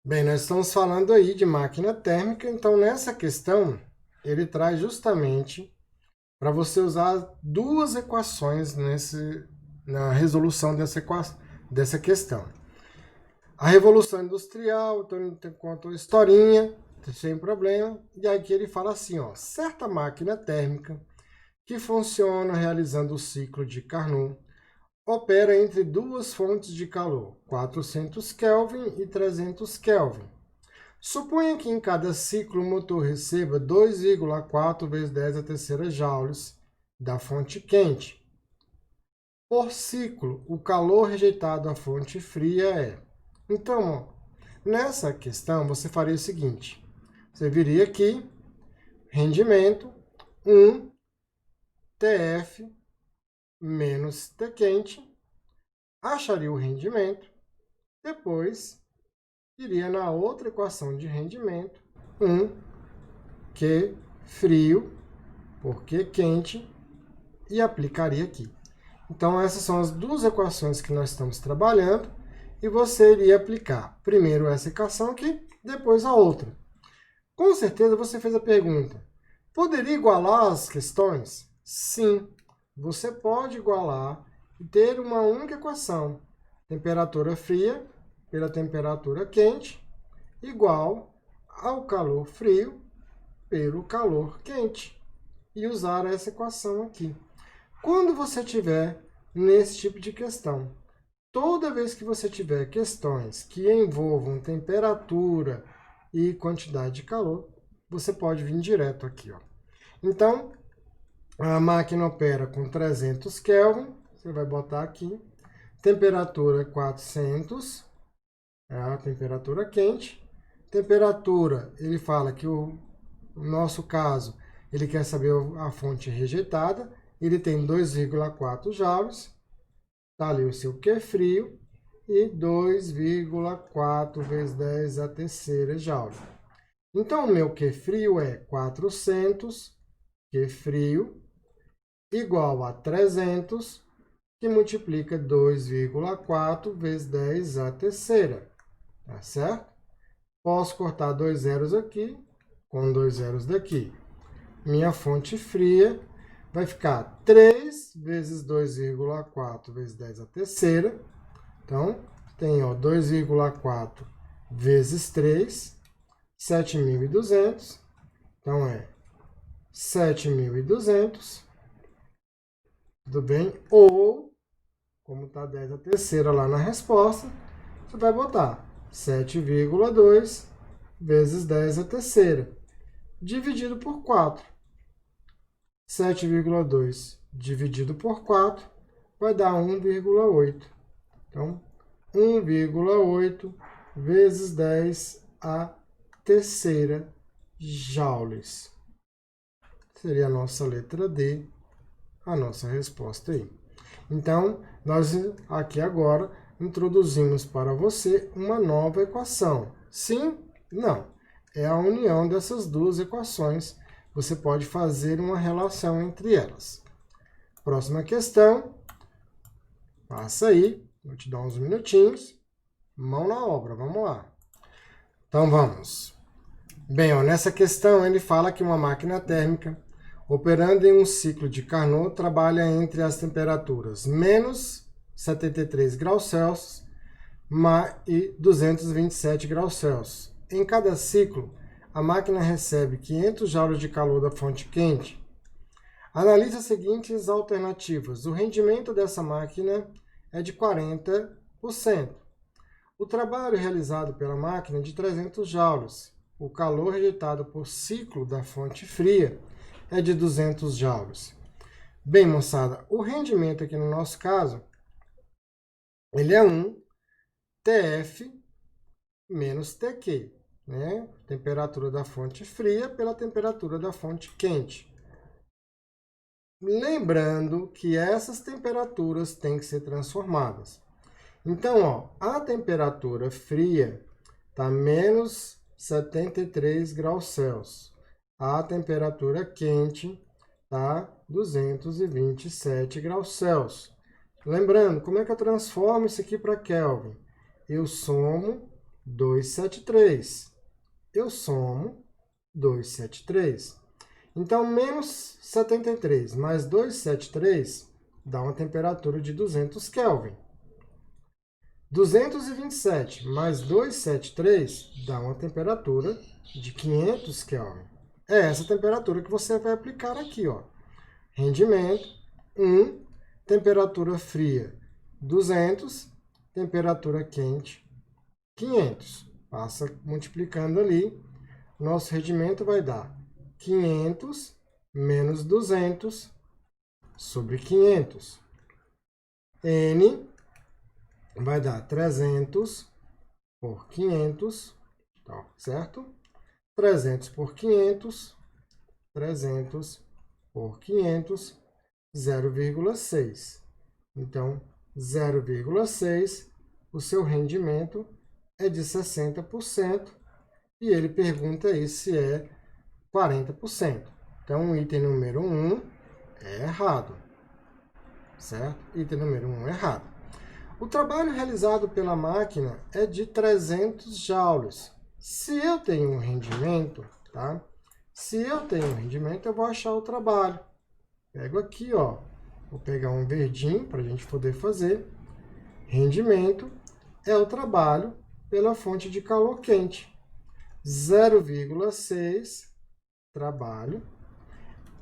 Bem, nós estamos falando aí de máquina térmica, então nessa questão ele traz justamente para você usar duas equações na resolução dessa questão. A Revolução Industrial, então ele conta uma historinha, sem problema, e aqui ele fala assim, ó, certa máquina térmica que funciona realizando o ciclo de Carnot opera entre duas fontes de calor, 400 Kelvin e 300 Kelvin. Suponha que em cada ciclo o motor receba 2,4 vezes 10 a terceira joules da fonte quente. Por ciclo, o calor rejeitado à fonte fria é. Então, nessa questão, você faria o seguinte. Você viria aqui, rendimento, 1 TF menos T quente, acharia o rendimento, depois iria na outra equação de rendimento, 1 Q frio por Q quente, e aplicaria aqui. Então, essas são as duas equações que nós estamos trabalhando, e você iria aplicar primeiro essa equação aqui, depois a outra. Com certeza você fez a pergunta, poderia igualar as questões? Sim, você pode igualar e ter uma única equação, temperatura fria pela temperatura quente, igual ao calor frio pelo calor quente, e usar essa equação aqui. Quando você tiver nesse tipo de questão, toda vez que você tiver questões que envolvam temperatura e quantidade de calor, você pode vir direto aqui, ó. Então, a máquina opera com 300 Kelvin, você vai botar aqui, temperatura 400, é a temperatura quente. Temperatura, ele fala que no nosso caso, ele quer saber a fonte rejeitada, ele tem 2,4 joules, está ali o seu Q frio, e 2,4 vezes 10 a terceira joule. Então, o meu Q frio é 400 Q frio igual a 300, que multiplica 2,4 vezes 10 a terceira. Tá certo? Posso cortar dois zeros aqui, com dois zeros daqui. Minha fonte fria vai ficar 3 vezes 2,4 vezes 10 a terceira. Então, tem 2,4 vezes 3, 7.200. Então, é 7.200. Tudo bem? Ou, como está 10 a terceira lá na resposta, você vai botar 7,2 vezes 10 a terceira, dividido por 4. 7,2 dividido por 4 vai dar 1,8. Então, 1,8 vezes 10 a terceira joules. Seria a nossa letra D, a nossa resposta aí. Então, nós aqui agora introduzimos para você uma nova equação. Sim? Não. É a união dessas duas equações. Você pode fazer uma relação entre elas. Próxima questão. Passa aí. Vou te dar uns minutinhos. Mão na obra. Vamos lá. Então, vamos. Bem, nessa questão ele fala que uma máquina térmica operando em um ciclo de Carnot trabalha entre as temperaturas menos 73 graus Celsius e 227 graus Celsius. Em cada ciclo, a máquina recebe 500 joules de calor da fonte quente. Analise as seguintes alternativas. O rendimento dessa máquina é de 40%. O trabalho realizado pela máquina é de 300 joules. O calor rejeitado por ciclo da fonte fria é de 200 joules. Bem, moçada, o rendimento aqui no nosso caso, ele é 1 TF menos TQ, né? Temperatura da fonte fria pela temperatura da fonte quente. Lembrando que essas temperaturas têm que ser transformadas. Então, a temperatura fria está menos 73 graus Celsius. A temperatura quente está 227 graus Celsius. Lembrando, como é que eu transformo isso aqui para Kelvin? Eu somo 273. Eu somo 273. Então, menos 73 mais 273 dá uma temperatura de 200 Kelvin. 227 mais 273 dá uma temperatura de 500 Kelvin. É essa temperatura que você vai aplicar aqui, ó. Rendimento 1, temperatura fria 200, temperatura quente 500. Passa multiplicando ali, nosso rendimento vai dar 500 menos 200 sobre 500. N vai dar 300 por 500, tá, certo? 300 por 500, 300 por 500, 0,6. Então, 0,6, o seu rendimento é de 60%, e ele pergunta aí se é 40%. Então, o item número 1 é errado, certo? Item número 1 é errado. O trabalho realizado pela máquina é de 300 joules. Se eu tenho um rendimento, tá? Se eu tenho um rendimento, eu vou achar o trabalho. Pego aqui, ó. Vou pegar um verdinho para a gente poder fazer. Rendimento é o trabalho pela fonte de calor quente. 0,6 trabalho.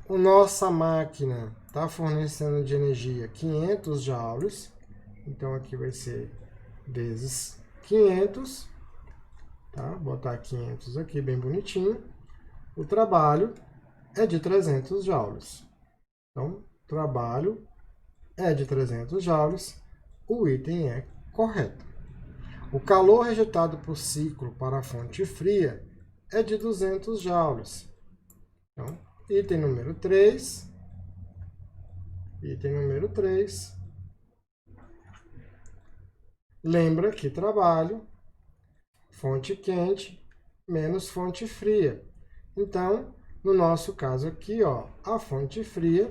A nossa máquina está fornecendo de energia 500 joules. Então, aqui vai ser vezes 500. Tá? Vou botar 500 aqui, bem bonitinho. O trabalho é de 300 joules. Então, trabalho é de 300 joules. O item é correto. O calor rejeitado por ciclo para a fonte fria é de 200 joules. Então, item número 3. Item número 3. Lembra que trabalho, fonte quente, menos fonte fria. Então, no nosso caso aqui, ó, a fonte fria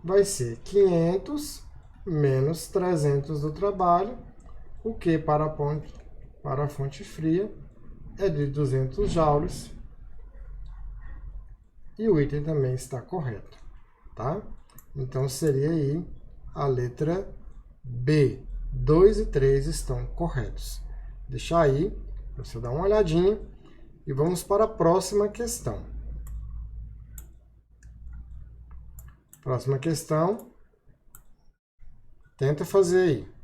vai ser 500 menos 300 do trabalho, o que para a fonte fria é de 200 joules. E o item também está correto, tá? Então, seria aí a letra B. 2 e 3 estão corretos. Deixa aí, para você dar uma olhadinha. E vamos para a próxima questão. Próxima questão. Tenta fazer aí.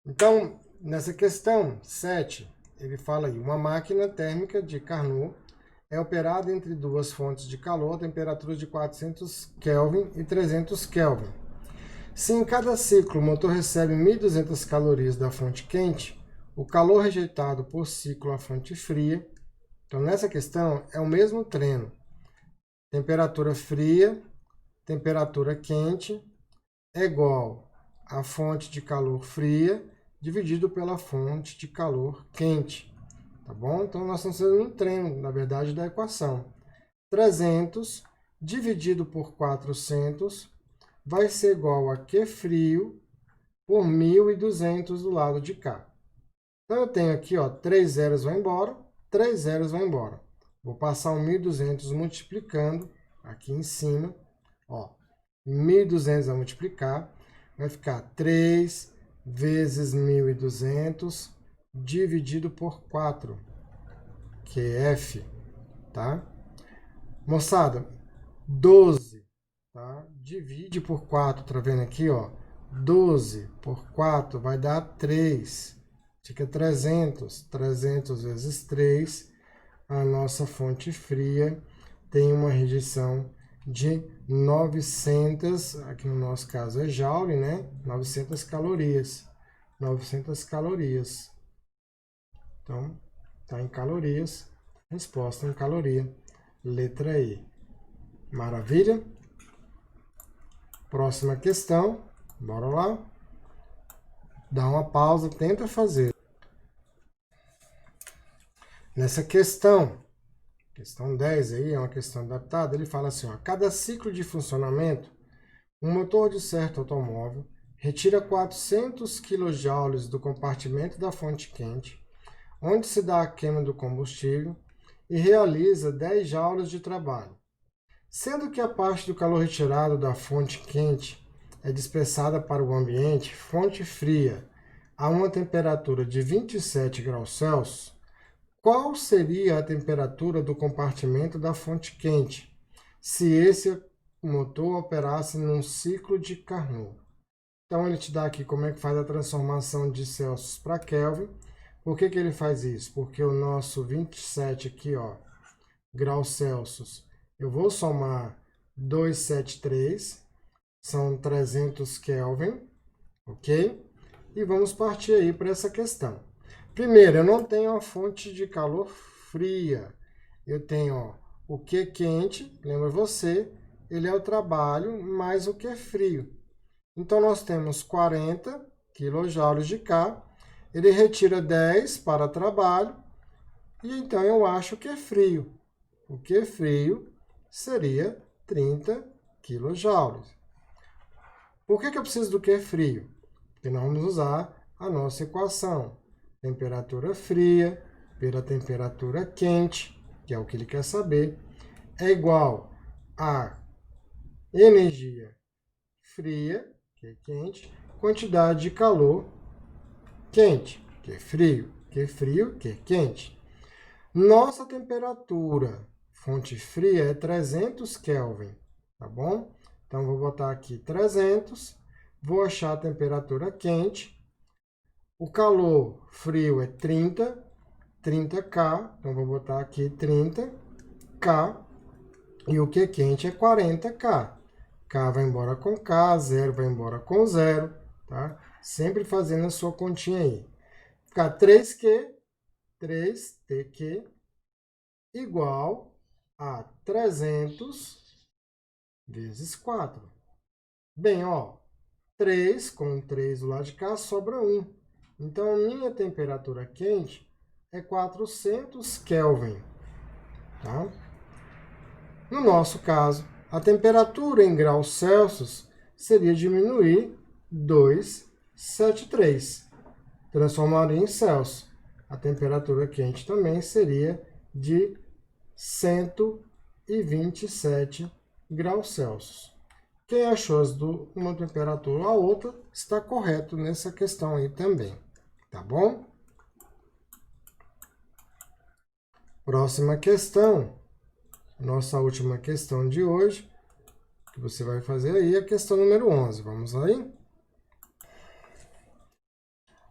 Então, nessa questão 7, ele fala aí, uma máquina térmica de Carnot é operada entre duas fontes de calor a temperaturas de 400 Kelvin e 300 Kelvin. Se em cada ciclo o motor recebe 1.200 calorias da fonte quente, o calor rejeitado por ciclo à fonte fria, então nessa questão é o mesmo treino. Temperatura fria, temperatura quente é igual a fonte de calor fria dividido pela fonte de calor quente. Tá bom? Então nós estamos fazendo um treino, na verdade, da equação. 300 dividido por 400 vai ser igual a Q frio por 1.200 do lado de cá. Então, eu tenho aqui, ó, 3 zeros vão embora, 3 zeros vão embora. Vou passar o 1.200 multiplicando aqui em cima. Ó, 1.200 vai multiplicar, vai ficar 3 vezes 1.200 dividido por 4, que é F, tá? Moçada, 12. Tá? Divide por 4, tá vendo aqui, ó? 12 por 4 vai dar 3. Fica 300. 300 vezes 3. A nossa fonte fria tem uma rejeição de 900, aqui no nosso caso é joule, né? 900 calorias. 900 calorias. Então, tá em calorias. Resposta em caloria. Letra E. Maravilha? Próxima questão, bora lá. Dá uma pausa, tenta fazer. Nessa questão 10 aí, é uma questão adaptada, ele fala assim, ó, cada ciclo de funcionamento, um motor de certo automóvel retira 400 kJ do compartimento da fonte quente, onde se dá a queima do combustível e realiza 10 joules de trabalho. Sendo que a parte do calor retirado da fonte quente é dispersada para o ambiente, fonte fria, a uma temperatura de 27 graus Celsius, qual seria a temperatura do compartimento da fonte quente, se esse motor operasse num ciclo de Carnot? Então, ele te dá aqui como é que faz a transformação de Celsius para Kelvin. Por que ele faz isso? Porque o nosso 27 aqui, ó, graus Celsius, eu vou somar 273, são 300 Kelvin, ok? E vamos partir aí para essa questão. Primeiro, eu não tenho a fonte de calor fria. Eu tenho, ó, o Q quente, lembra você, ele é o trabalho mais o Q frio. Então, nós temos 40 kJ de K, ele retira 10 para trabalho, e então eu acho que é frio. O Q frio seria 30 kJ. Por que eu preciso do Q frio? Porque nós vamos usar a nossa equação. Temperatura fria pela temperatura quente, que é o que ele quer saber, é igual a energia fria, que é quente, quantidade de calor quente, que é frio, que é quente. Nossa temperatura, fonte fria, é 300 Kelvin, tá bom? Então, vou botar aqui 300, vou achar a temperatura quente. O calor frio é 30, 30K, então vou botar aqui 30K. E o que é quente é 40K. K vai embora com K, 0 vai embora com 0, tá? Sempre fazendo a sua continha aí. Ficar 3TQ, igual a 300 vezes 4. Bem, ó, 3 com 3 do lado de cá sobra 1. Então, a minha temperatura quente é 400 Kelvin, tá? No nosso caso, a temperatura em graus Celsius seria diminuir 273. Transformaria em Celsius. A temperatura quente também seria de 127 graus Celsius. Quem achou uma temperatura ou a outra está correto nessa questão aí também, tá bom? Próxima questão. Nossa última questão de hoje, que você vai fazer aí, é a questão número 11. Vamos aí?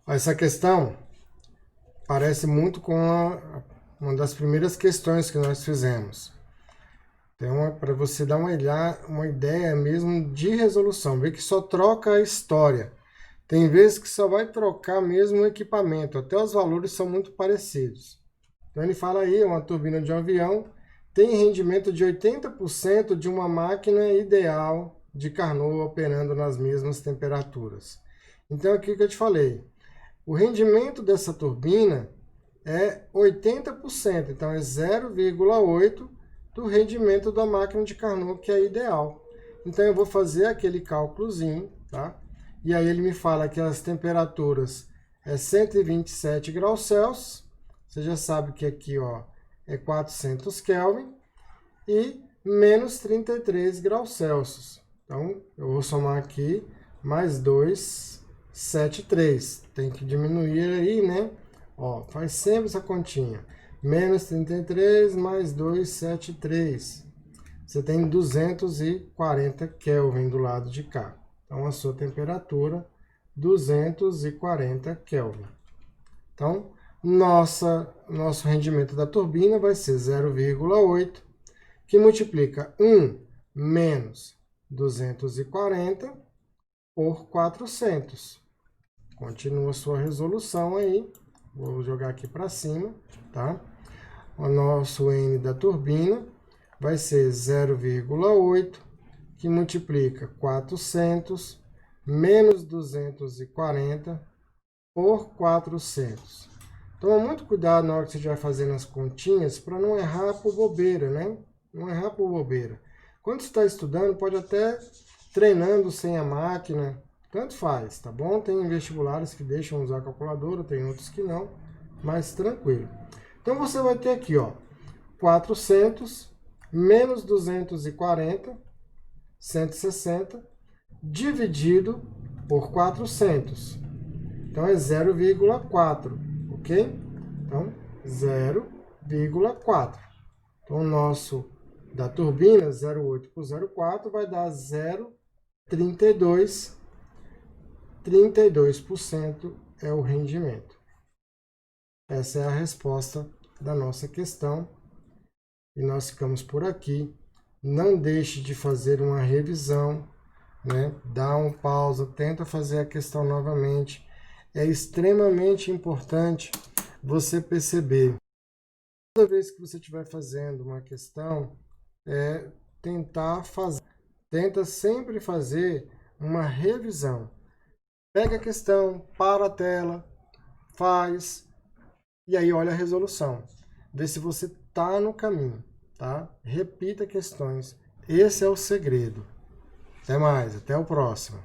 Essa questão parece muito com uma das primeiras questões que nós fizemos. Então, para você dar uma ideia mesmo de resolução, ver que só troca a história. Tem vezes que só vai trocar mesmo o equipamento, até os valores são muito parecidos. Então, ele fala aí, uma turbina de um avião tem rendimento de 80% de uma máquina ideal de Carnot operando nas mesmas temperaturas. Então, aqui que eu te falei, o rendimento dessa turbina é 80%, então é 0,8% do rendimento da máquina de Carnot, que é ideal. Então, eu vou fazer aquele cálculozinho, tá? E aí ele me fala que as temperaturas é 127 graus Celsius, você já sabe que aqui, ó, é 400 Kelvin, e menos 33 graus Celsius. Então, eu vou somar aqui mais 273. Tem que diminuir aí, né? Ó, faz sempre essa continha. Menos 33 mais 273. Você tem 240 Kelvin do lado de cá. Então, a sua temperatura, 240 Kelvin. Então, nosso rendimento da turbina vai ser 0,8, que multiplica 1 menos 240 por 400. Continua a sua resolução aí. Vou jogar aqui para cima, tá? O nosso N da turbina vai ser 0,8, que multiplica 400 menos 240 por 400. Toma muito cuidado na hora que você estiver fazendo as continhas para não errar por bobeira, né? Não errar por bobeira. Quando você está estudando, pode até treinando sem a máquina, tanto faz, tá bom? Tem vestibulares que deixam usar a calculadora, tem outros que não. mais tranquilo. Então, você vai ter aqui, ó, 400 menos 240, 160, dividido por 400. Então, é 0,4, ok? Então, 0,4. Então, o nosso da turbina, 0,8 por 0,4, vai dar 0,32. 32% é o rendimento. Essa é a resposta da nossa questão. E nós ficamos por aqui. Não deixe de fazer uma revisão, né? Dá um pausa, tenta fazer a questão novamente. É extremamente importante você perceber, toda vez que você estiver fazendo uma questão, tenta sempre fazer uma revisão. Pega a questão, para a tela, faz, e aí olha a resolução. Vê se você está no caminho, tá? Repita questões. Esse é o segredo. Até mais, até o próximo.